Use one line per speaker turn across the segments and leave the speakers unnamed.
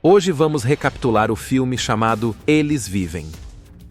Hoje vamos recapitular o filme chamado Eles Vivem.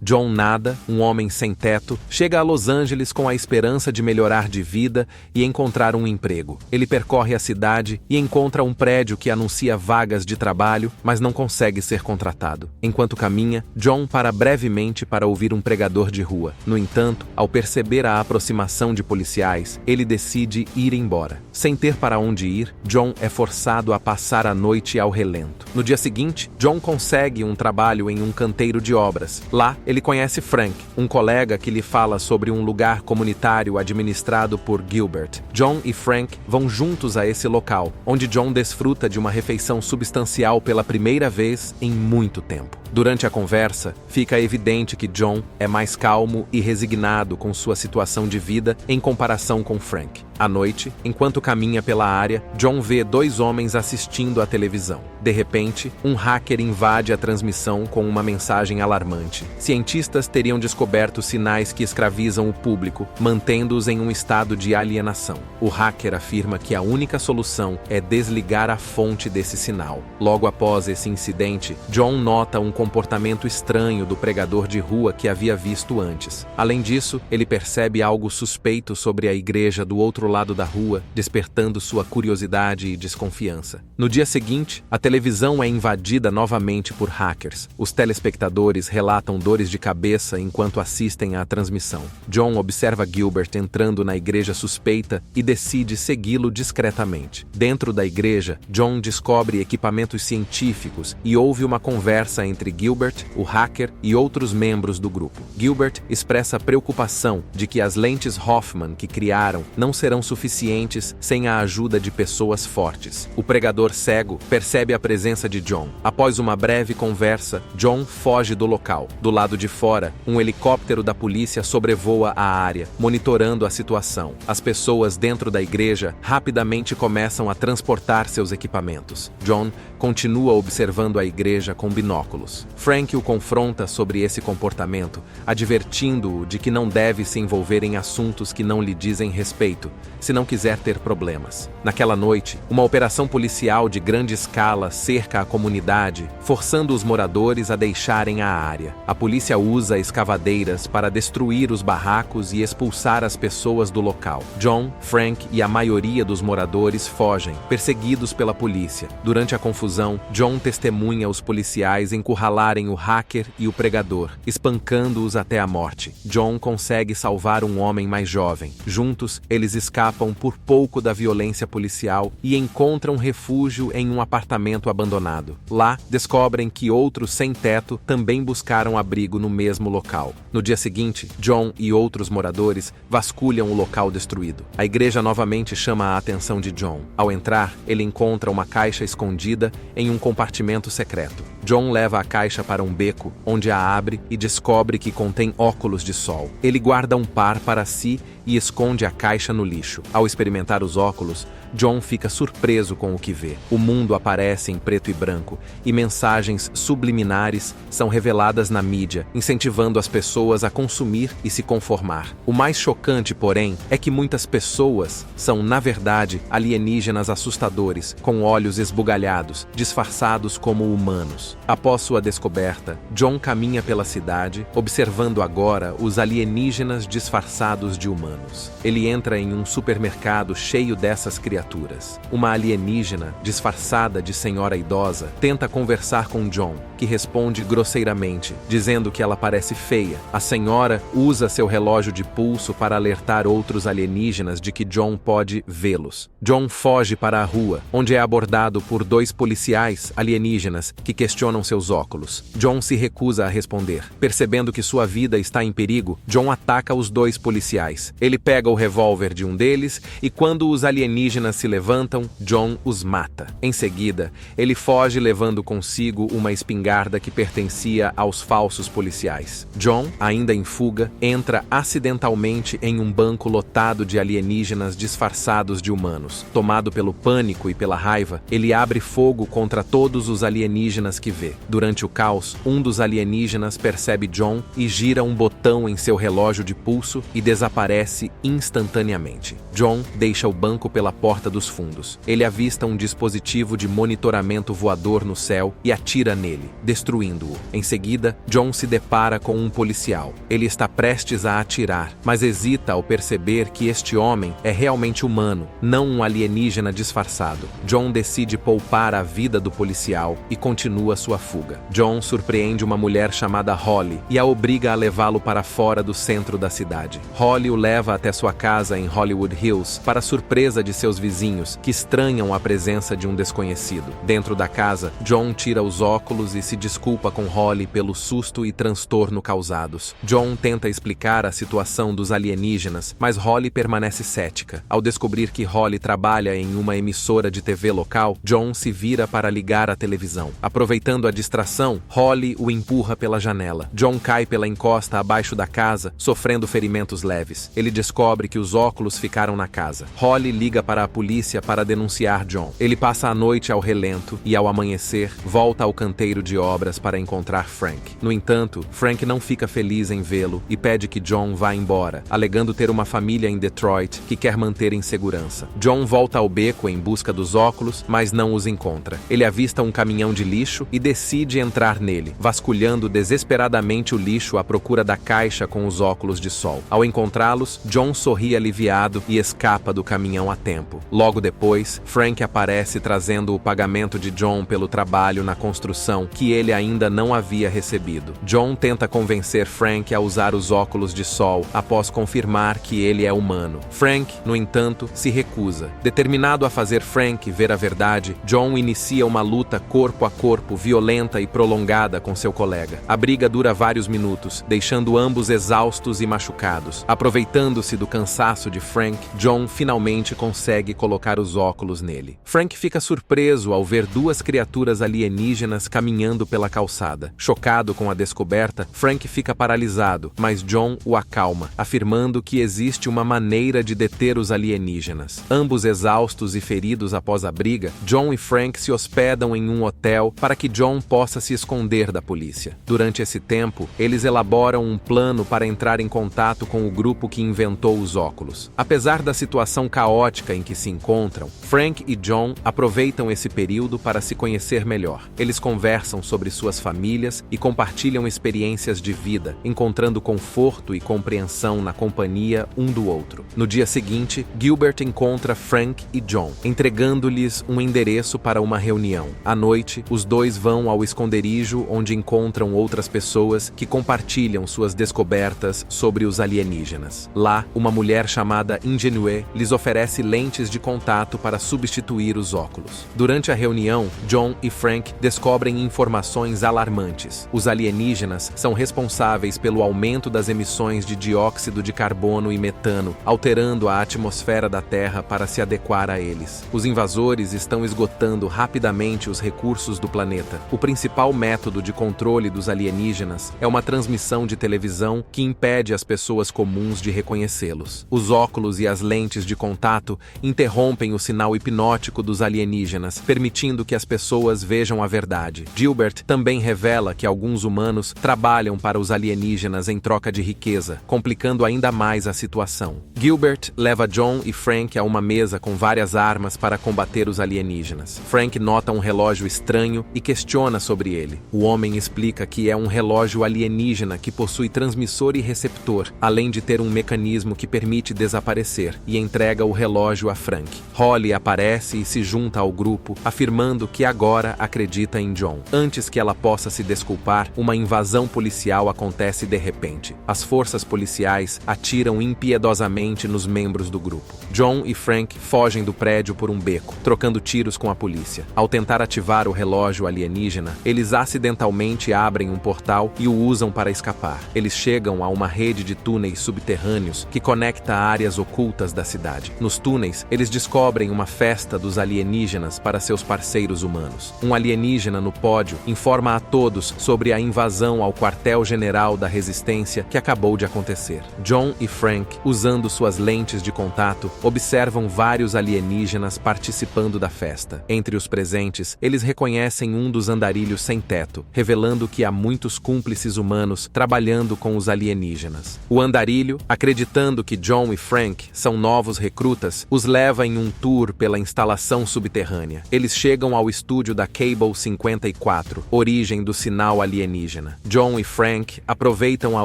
John Nada, um homem sem teto, chega a Los Angeles com a esperança de melhorar de vida e encontrar um emprego. Ele percorre a cidade e encontra um prédio que anuncia vagas de trabalho, mas não consegue ser contratado. Enquanto caminha, John para brevemente para ouvir um pregador de rua. No entanto, ao perceber a aproximação de policiais, ele decide ir embora. Sem ter para onde ir, John é forçado a passar a noite ao relento. No dia seguinte, John consegue um trabalho em um canteiro de obras. Lá, ele conhece Frank, um colega que lhe fala sobre um lugar comunitário administrado por Gilbert. John e Frank vão juntos a esse local, onde John desfruta de uma refeição substancial pela primeira vez em muito tempo. Durante a conversa, fica evidente que John é mais calmo e resignado com sua situação de vida em comparação com Frank. À noite, enquanto caminha pela área, John vê dois homens assistindo à televisão. De repente, um hacker invade a transmissão com uma mensagem alarmante. Cientistas teriam descoberto sinais que escravizam o público, mantendo-os em um estado de alienação. O hacker afirma que a única solução é desligar a fonte desse sinal. Logo após esse incidente, John nota um comportamento estranho do pregador de rua que havia visto antes. Além disso, ele percebe algo suspeito sobre a igreja do outro lado da rua, despertando sua curiosidade e desconfiança. No dia seguinte, a televisão é invadida novamente por hackers. Os telespectadores relatam dores de cabeça enquanto assistem à transmissão. John observa Gilbert entrando na igreja suspeita e decide segui-lo discretamente. Dentro da igreja, John descobre equipamentos científicos e ouve uma conversa entre Gilbert, o hacker e outros membros do grupo. Gilbert expressa preocupação de que as lentes Hoffman que criaram não serão suficientes sem a ajuda de pessoas fortes. O pregador cego percebe a presença de John. Após uma breve conversa, John foge do local. Do lado de fora, um helicóptero da polícia sobrevoa a área, monitorando a situação. As pessoas dentro da igreja rapidamente começam a transportar seus equipamentos. John continua observando a igreja com binóculos. Frank o confronta sobre esse comportamento, advertindo-o de que não deve se envolver em assuntos que não lhe dizem respeito, se não quiser ter problemas. Naquela noite, uma operação policial de grande escala cerca a comunidade, forçando os moradores a deixarem a área. A polícia usa escavadeiras para destruir os barracos e expulsar as pessoas do local. John, Frank e a maioria dos moradores fogem, perseguidos pela polícia. Durante a confusão, John testemunha os policiais encurralarem o hacker e o pregador, espancando-os até a morte. John consegue salvar um homem mais jovem. Juntos, eles escapam por pouco da violência policial e encontram refúgio em um apartamento abandonado. Lá, descobrem que outros sem teto também buscaram abrigo no mesmo local. No dia seguinte, John e outros moradores vasculham o local destruído. A igreja novamente chama a atenção de John. Ao entrar, ele encontra uma caixa escondida em um compartimento secreto. John leva a caixa para um beco, onde a abre e descobre que contém óculos de sol. Ele guarda um par para si e esconde a caixa no lixo. Ao experimentar os óculos, John fica surpreso com o que vê. O mundo aparece em preto e branco, e mensagens subliminares são reveladas na mídia, incentivando as pessoas a consumir e se conformar. O mais chocante, porém, é que muitas pessoas são, na verdade, alienígenas assustadores, com olhos esbugalhados, disfarçados como humanos. Após sua descoberta, John caminha pela cidade, observando agora os alienígenas disfarçados de humanos. Ele entra em um supermercado cheio dessas criaturas. Uma alienígena, disfarçada de senhora idosa, tenta conversar com John, que responde grosseiramente, dizendo que ela parece feia. A senhora usa seu relógio de pulso para alertar outros alienígenas de que John pode vê-los. John foge para a rua, onde é abordado por dois policiais alienígenas que questionam seus óculos. John se recusa a responder. Percebendo que sua vida está em perigo, John ataca os dois policiais. Ele pega o revólver de um deles e, quando os alienígenas se levantam, John os mata. Em seguida, ele foge levando consigo uma espingarda que pertencia aos falsos policiais. John, ainda em fuga, entra acidentalmente em um banco lotado de alienígenas disfarçados de humanos. Tomado pelo pânico e pela raiva, ele abre fogo contra todos os alienígenas que vê. Durante Durante o caos, um dos alienígenas percebe John e gira um botão em seu relógio de pulso e desaparece instantaneamente. John deixa o banco pela porta dos fundos. Ele avista um dispositivo de monitoramento voador no céu e atira nele, destruindo-o. Em seguida, John se depara com um policial. Ele está prestes a atirar, mas hesita ao perceber que este homem é realmente humano, não um alienígena disfarçado. John decide poupar a vida do policial e continua sua fuga. John surpreende uma mulher chamada Holly e a obriga a levá-lo para fora do centro da cidade. Holly o leva até sua casa em Hollywood Hills, para surpresa de seus vizinhos, que estranham a presença de um desconhecido. Dentro da casa, John tira os óculos e se desculpa com Holly pelo susto e transtorno causados. John tenta explicar a situação dos alienígenas, mas Holly permanece cética. Ao descobrir que Holly trabalha em uma emissora de TV local, John se vira para ligar a televisão. Aproveitando a distração, Holly o empurra pela janela. John cai pela encosta abaixo da casa, sofrendo ferimentos leves. Ele descobre que os óculos ficaram na casa. Holly liga para a polícia para denunciar John. Ele passa a noite ao relento e, ao amanhecer, volta ao canteiro de obras para encontrar Frank. No entanto, Frank não fica feliz em vê-lo e pede que John vá embora, alegando ter uma família em Detroit que quer manter em segurança. John volta ao beco em busca dos óculos, mas não os encontra. Ele avista um caminhão de lixo e decide entrar nele, vasculhando desesperadamente o lixo à procura da caixa com os óculos de sol. Ao encontrá-los, John sorri aliviado e escapa do caminhão a tempo. Logo depois, Frank aparece trazendo o pagamento de John pelo trabalho na construção que ele ainda não havia recebido. John tenta convencer Frank a usar os óculos de sol após confirmar que ele é humano. Frank, no entanto, se recusa. Determinado a fazer Frank ver a verdade, John inicia uma luta corpo a corpo violenta e prolongada com seu colega. A briga dura vários minutos, deixando ambos exaustos e machucados. Aproveitando-se do cansaço de Frank, John finalmente consegue colocar os óculos nele. Frank fica surpreso ao ver duas criaturas alienígenas caminhando pela calçada. Chocado com a descoberta, Frank fica paralisado, mas John o acalma, afirmando que existe uma maneira de deter os alienígenas. Ambos exaustos e feridos após a briga, John e Frank se hospedam em um hotel para que John possa se esconder da polícia. Durante esse tempo, eles elaboram um plano para entrar em contato com o grupo que inventou os óculos. Apesar da situação caótica em que se encontram, Frank e John aproveitam esse período para se conhecer melhor. Eles conversam sobre suas famílias e compartilham experiências de vida, encontrando conforto e compreensão na companhia um do outro. No dia seguinte, Gilbert encontra Frank e John, entregando-lhes um endereço para uma reunião. À noite, os dois vão ao esconderijo onde encontram outras pessoas que compartilham suas descobertas sobre os alienígenas. Lá, uma mulher chamada Ingenue lhes oferece lentes de contato para substituir os óculos. Durante a reunião, John e Frank descobrem informações alarmantes. Os alienígenas são responsáveis pelo aumento das emissões de dióxido de carbono e metano, alterando a atmosfera da Terra para se adequar a eles. Os invasores estão esgotando rapidamente os recursos do planeta. O principal método de controle dos alienígenas é uma transmissão de televisão que impede as pessoas comuns de reconhecê-los. Os óculos e as lentes de contato interrompem o sinal hipnótico dos alienígenas, permitindo que as pessoas vejam a verdade. Gilbert também revela que alguns humanos trabalham para os alienígenas em troca de riqueza, complicando ainda mais a situação. Gilbert leva John e Frank a uma mesa com várias armas para combater os alienígenas. Frank nota um relógio estranho e questiona sobre ele. O homem explica que é um relógio alienígena que possui transmissor e receptor, além de ter um mecanismo que permite desaparecer, e entrega o relógio a Frank. Holly aparece e se junta ao grupo, afirmando que agora acredita em John. Antes que ela possa se desculpar, uma invasão policial acontece de repente. As forças policiais atiram impiedosamente nos membros do grupo. John e Frank fogem do prédio por um beco, trocando tiros com a polícia. Ao tentar ativar o relógio alienígena, eles acidentalmente abrem um portal e o usam para escapar. Eles chegam a uma rede de túneis subterrâneos que conecta áreas ocultas da cidade. Nos túneis, eles descobrem uma festa dos alienígenas para seus parceiros humanos. Um alienígena no pódio informa a todos sobre a invasão ao quartel-general da Resistência que acabou de acontecer. John e Frank, usando suas lentes de contato, observam vários alienígenas participando da festa. Entre os presentes, eles reconhecem um dos andarilhos sem teto, revelando que há muitos cúmplices humanos trabalhando com os alienígenas. O andarilho, acreditando que John e Frank são novos recrutas, os leva em um tour pela instalação subterrânea. Eles chegam ao estúdio da Cable 54, origem do sinal alienígena. John e Frank aproveitam a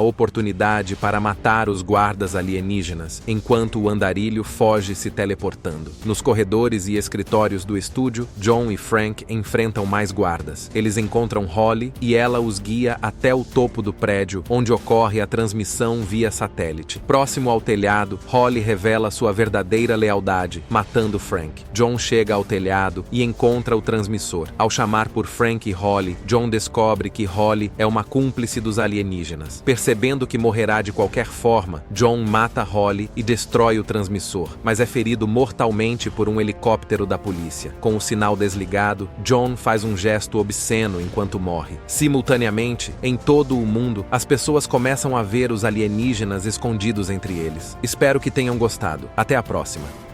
oportunidade para matar os guardas alienígenas, enquanto o andarilho foge se teleportando. Nos corredores e escritórios do estúdio, John e Frank enfrentam mais guardas. Eles encontram Holly e ela os guia até o topo do prédio, onde ocorre a transmissão via satélite. Próximo ao telhado, Holly revela sua verdadeira lealdade, matando Frank. John chega ao telhado e encontra o transmissor. Ao chamar por Frank e Holly, John descobre que Holly é uma cúmplice dos alienígenas. Percebendo que morrerá de qualquer forma, John mata Holly e destrói o transmissor, mas é ferido mortalmente por um helicóptero da polícia. Com o sinal desligado, John faz um gesto obsceno enquanto morre. Simultaneamente, em todo o mundo, as pessoas começam a ver os alienígenas escondidos entre eles. Espero que tenham gostado. Até a próxima.